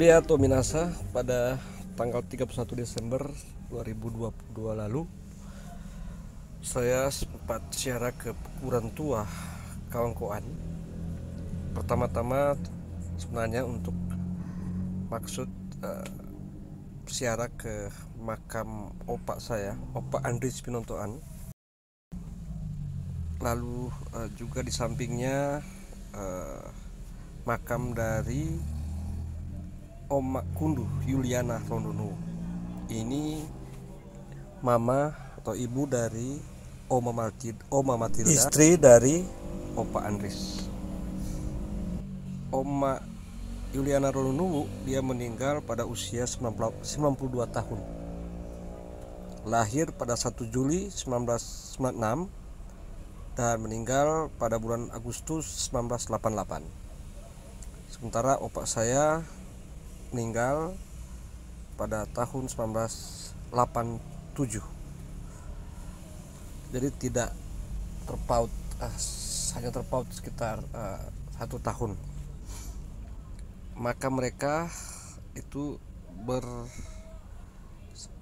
Konnichiwa Minasa, pada tanggal 31 Desember 2022 lalu saya sempat ziarah ke Pukuran Tua Kawangkoan. Pertama-tama sebenarnya untuk maksud ziarah ke makam opak saya, Opak Andris Pinontoan. Lalu juga di sampingnya makam dari Oma Kundu Yuliana Rondono. Ini mama atau ibu dari Oma Matilda, istri dari Opa Andris. Oma Yuliana Rondono dia meninggal pada usia 92 tahun. Lahir pada 1 Juli 1996 dan meninggal pada bulan Agustus 1988. Sementara opak saya meninggal pada tahun 1987. Jadi tidak terpaut, hanya terpaut sekitar 1 tahun. Maka mereka itu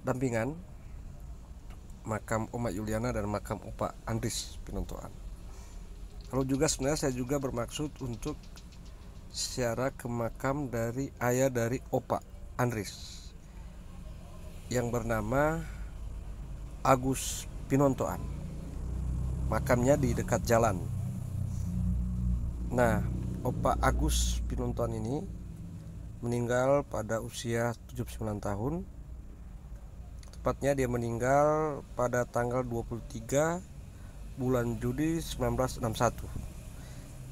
berdampingan, makam Oma Yuliana dan makam Opak Andris Pinontoan. Lalu juga sebenarnya saya juga bermaksud untuk ziarah ke makam dari ayah dari Opak Andris yang bernama Agus Pinontoan. Makamnya di dekat jalan. Nah, Opak Agus Pinontoan ini meninggal pada usia 79 tahun. Tepatnya dia meninggal pada tanggal 23 bulan Juli 1961.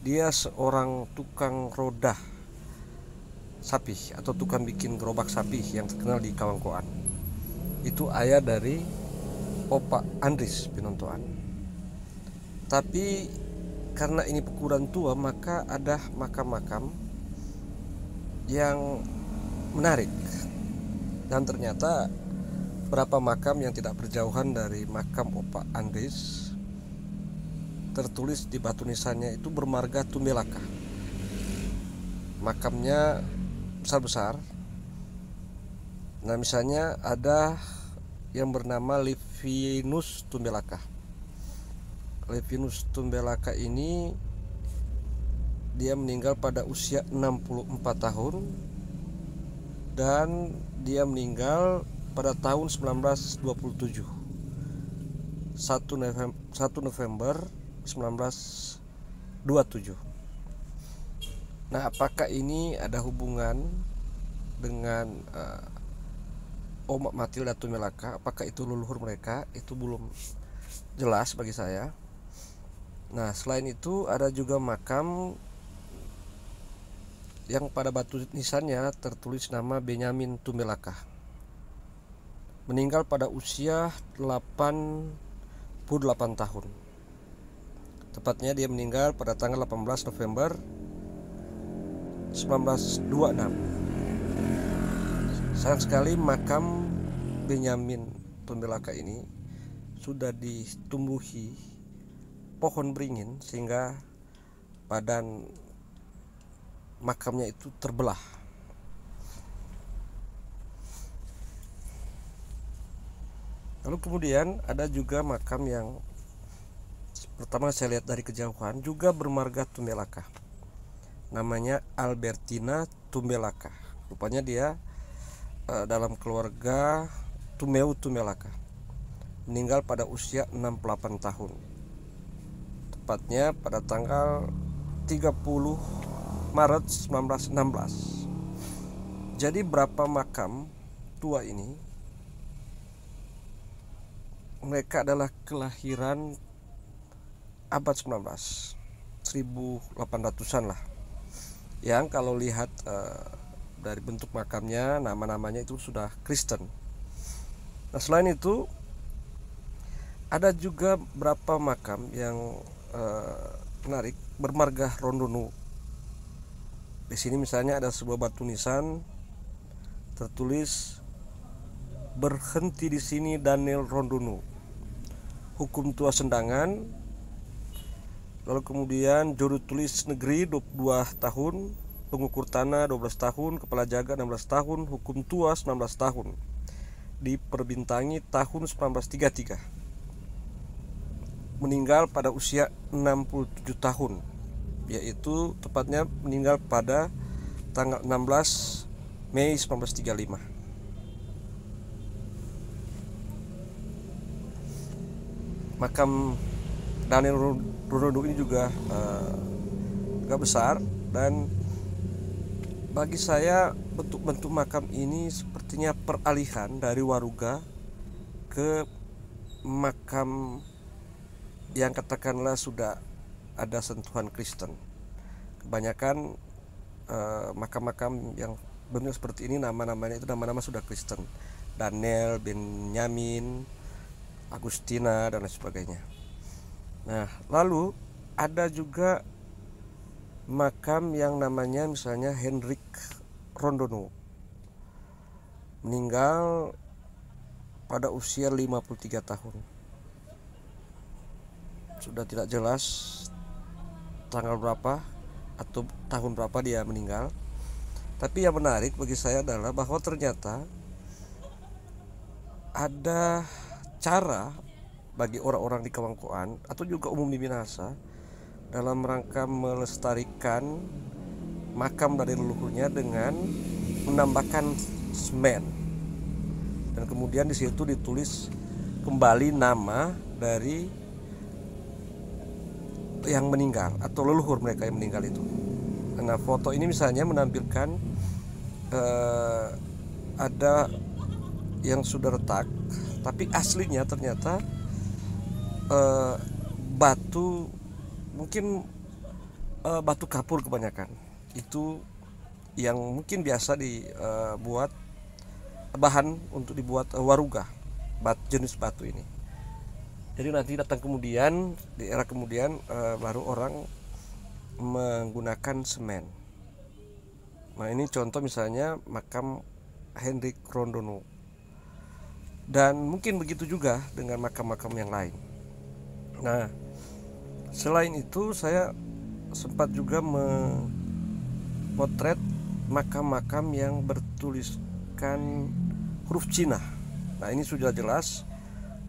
Dia seorang tukang rodah sapi atau tukang bikin gerobak sapi yang terkenal di Kawangkoan. Itu ayah dari Opak Andris Pinontoan. Tapi karena ini Pukuran Tua, maka ada makam-makam yang menarik. Dan ternyata beberapa makam yang tidak berjauhan dari makam Opak Andris tertulis di batu nisannya itu bermarga Tumbelaka. Makamnya besar-besar. Nah, misalnya ada yang bernama Livinus Tumbelaka. Livinus Tumbelaka ini dia meninggal pada usia 64 tahun dan dia meninggal pada tahun 1927. 1 November 1927. Nah, apakah ini ada hubungan dengan Oma Matilda Tumbelaka? Apakah itu leluhur mereka? Itu belum jelas bagi saya. Nah, selain itu ada juga makam yang pada batu nisannya tertulis nama Benyamin Tumbelaka. Meninggal pada usia 88 tahun. Tepatnya dia meninggal pada tanggal 18 November 1926. Sayang sekali makam Benyamin Tumbelaka ini sudah ditumbuhi pohon beringin sehingga badan makamnya itu terbelah. Lalu kemudian ada juga makam yang pertama saya lihat dari kejauhan juga bermarga Tumbelaka. Namanya Albertina Tumbelaka. Rupanya dia dalam keluarga Tumeu Tumbelaka. Meninggal pada usia 68 tahun. Tepatnya pada tanggal 30 Maret 1916. Jadi berapa makam tua ini mereka adalah kelahiran abad 19, 1800-an lah. Yang kalau lihat dari bentuk makamnya, nama-namanya itu sudah Kristen. Nah, selain itu ada juga beberapa makam yang menarik bermarga Rondono. Di sini misalnya ada sebuah batu nisan tertulis berhenti di sini Daniel Rondono. Hukum tua Sendangan. Lalu kemudian juru tulis negeri 22 tahun pengukur tanah 12 tahun, kepala jaga 16 tahun, hukum tua 19 tahun. Diperbintangi tahun 1933. Meninggal pada usia 67 tahun, yaitu tepatnya meninggal pada tanggal 16 Mei 1935. Makam Daniel Rondonu ini juga agak besar, dan bagi saya bentuk makam ini sepertinya peralihan dari Waruga ke makam yang katakanlah sudah ada sentuhan Kristen. Kebanyakan makam-makam yang bentuk seperti ini nama-namanya itu nama-nama sudah Kristen. Daniel, Benyamin, Agustina, dan lain sebagainya. Nah, lalu ada juga makam yang namanya misalnya Hendrik Rondonu, meninggal pada usia 53 tahun. Sudah tidak jelas tanggal berapa atau tahun berapa dia meninggal. Tapi yang menarik bagi saya adalah bahwa ternyata ada cara bagi orang-orang di Kawangkoan atau juga umum di Minahasa dalam rangka melestarikan makam dari leluhurnya dengan menambahkan semen, dan kemudian di situ ditulis kembali nama dari yang meninggal atau leluhur mereka yang meninggal itu. Nah, foto ini misalnya menampilkan ada yang sudah retak, tapi aslinya ternyata batu, mungkin batu kapur kebanyakan. Itu yang mungkin biasa dibuat bahan untuk dibuat waruga, jenis batu ini. Jadi nanti datang kemudian, di era kemudian baru orang menggunakan semen. Nah, ini contoh misalnya makam Hendrik Rondonu. Dan mungkin begitu juga dengan makam-makam yang lain. Nah, selain itu saya sempat juga memotret makam-makam yang bertuliskan huruf Cina. Nah, ini sudah jelas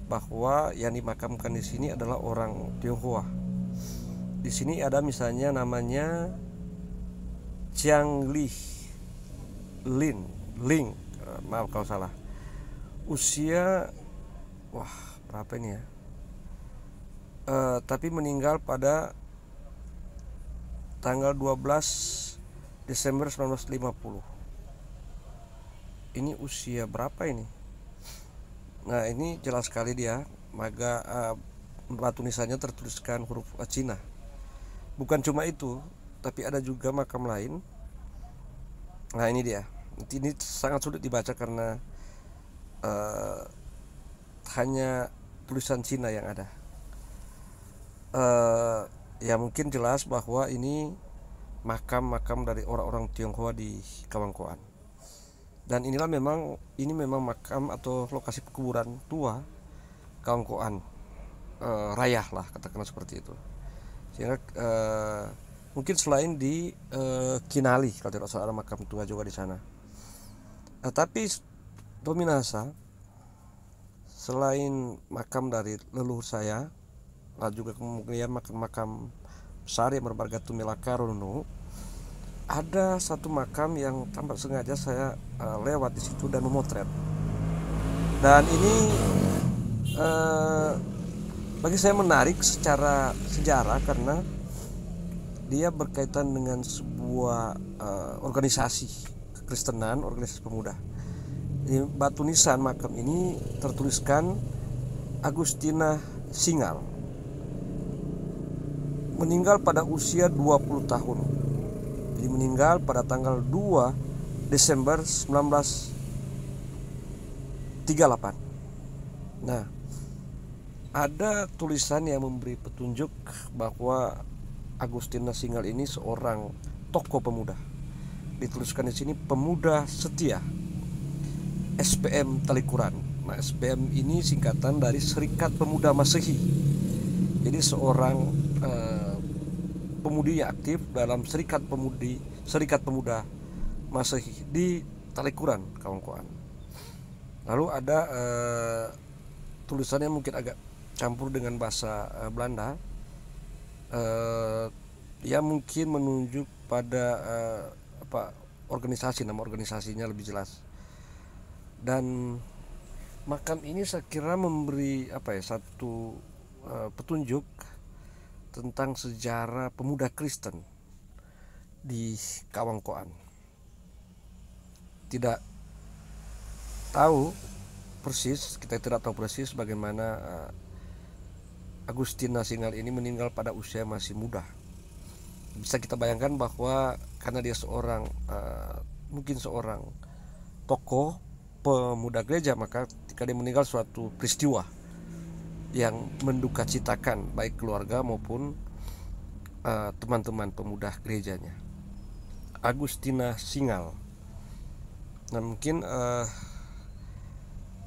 bahwa yang dimakamkan di sini adalah orang Tionghoa. Di sini ada misalnya namanya Jiang Ling, maaf kalau salah. Usia berapa ini ya? Tapi meninggal pada tanggal 12 Desember 1950. Ini usia berapa ini? Nah, ini jelas sekali dia batu nisannya tertuliskan huruf Cina. Bukan cuma itu, tapi ada juga makam lain. Nah, ini dia. Ini sangat sulit dibaca karena hanya tulisan Cina yang ada. Ya mungkin jelas bahwa ini makam-makam dari orang-orang Tionghoa di Kawangkoan. Dan ini memang makam atau lokasi kuburan tua Kawangkoan raya lah, katakanlah seperti itu. Sehingga mungkin selain di Kinali kalau tidak salah ada makam tua juga di sana. Tapi Minahasa, selain makam dari leluhur saya, lalu juga kemudian makam besar yang bermarga Tumelaka Rondonu, ada satu makam yang tanpa sengaja saya lewat di situ dan memotret. Dan ini bagi saya menarik secara sejarah karena dia berkaitan dengan sebuah organisasi kekristenan, organisasi pemuda. Di batu nisan makam ini tertuliskan Agustina Singal, meninggal pada usia 20 tahun. Jadi meninggal pada tanggal 2 Desember 1938. Nah, ada tulisan yang memberi petunjuk bahwa Agustina Singal ini seorang tokoh pemuda. Dituliskan di sini pemuda setia, SPM Talikuran. Nah, SPM ini singkatan dari Serikat Pemuda Masehi. Jadi seorang pemudi yang aktif dalam Serikat Pemuda Masehi di Talikuran, kawan-kawan. Lalu ada tulisannya mungkin agak campur dengan bahasa Belanda, ya mungkin menunjuk pada organisasi, nama organisasinya lebih jelas. Dan makam ini saya kira memberi satu petunjuk tentang sejarah pemuda Kristen di Kawangkoan. Tidak tahu persis, kita tidak tahu persis bagaimana Agustina Singal ini meninggal pada usia masih muda. Bisa kita bayangkan bahwa karena dia mungkin seorang tokoh pemuda gereja, maka ketika dia meninggal suatu peristiwa yang mendukacitakan baik keluarga maupun teman-teman pemuda gerejanya. Agustina Singal. Nah mungkin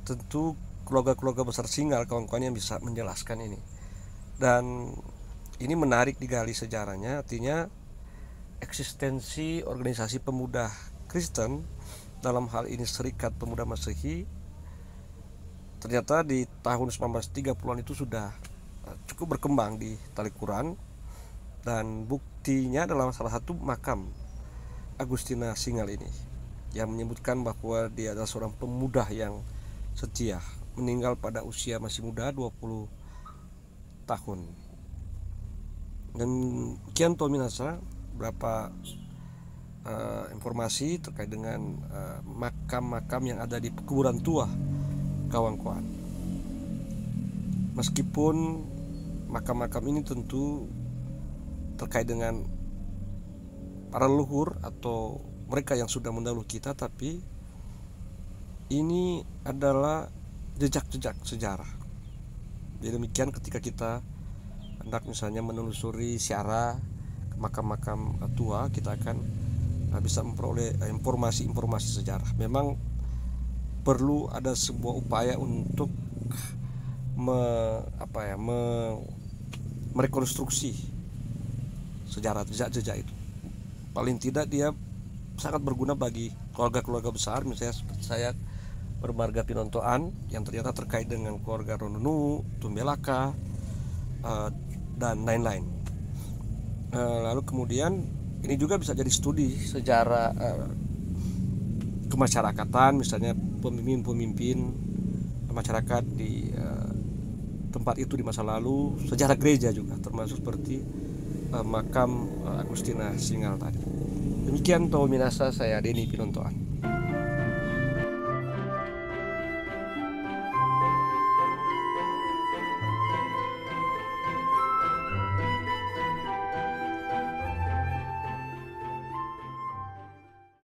tentu keluarga-keluarga besar Singal, kawan-kawan, yang bisa menjelaskan ini. Dan ini menarik digali sejarahnya, artinya eksistensi organisasi pemuda Kristen, dalam hal ini Serikat Pemuda Masehi, ternyata di tahun 1930-an itu sudah cukup berkembang di Talikuran, dan buktinya adalah salah satu makam Agustina Singal ini yang menyebutkan bahwa dia adalah seorang pemuda yang setia, meninggal pada usia masih muda, 20 tahun. Dan kian to minasa berapa informasi terkait dengan makam-makam yang ada di kuburan tua Kawangkoan. Meskipun makam-makam ini tentu terkait dengan para leluhur atau mereka yang sudah mendahului kita, tapi ini adalah jejak-jejak sejarah. Jadi demikian ketika kita hendak misalnya menelusuri siara makam-makam tua, kita akan bisa memperoleh informasi-informasi sejarah. Memang perlu ada sebuah upaya untuk merekonstruksi sejarah jejak-jejak itu. Paling tidak dia sangat berguna bagi keluarga-keluarga besar, misalnya seperti saya bermarga Pinontoan yang ternyata terkait dengan keluarga Ronunu, Tumbelaka, dan lain-lain. Lalu kemudian ini juga bisa jadi studi sejarah kemasyarakatan, misalnya pemimpin-pemimpin masyarakat di tempat itu di masa lalu, sejarah gereja juga, termasuk seperti makam Agustina Singal tadi. Demikian to minasa, saya Denny Pinontoan.